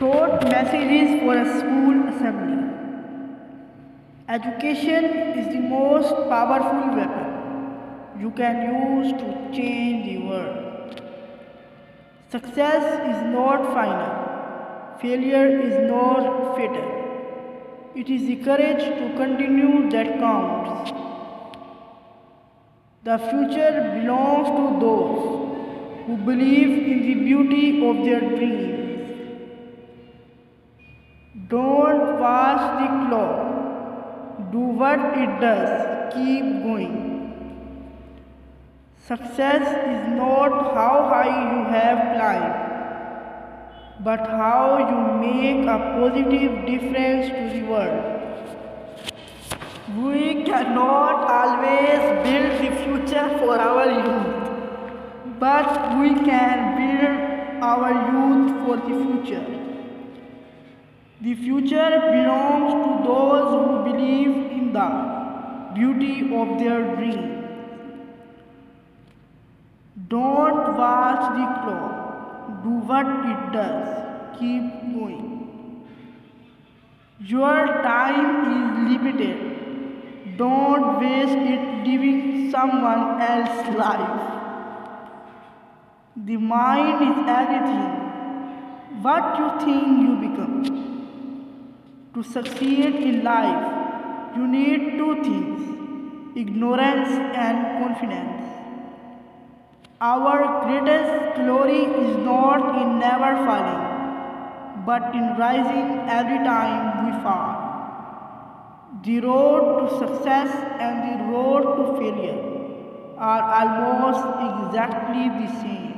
Short messages for a school assembly. Education is the most powerful weapon you can use to change the world. Success is not final. Failure is not fatal. It is the courage to continue that counts. The future belongs to those who believe in the beauty of their dreams. Don't watch the clock. Do what it does. Keep going. Success is not how high you have climbed, but how you make a positive difference to the world. We cannot always build the future for our youth, but we can build our youth for the future. The future belongs to those who believe in the beauty of their dream. Don't watch the clock. Do what it does. Keep going. Your time is limited. Don't waste it living someone else's life. The mind is everything. What you think you become. To succeed in life, you need two things: ignorance and confidence. Our greatest glory is not in never falling, but in rising every time we fall. The road to success and the road to failure are almost exactly the same.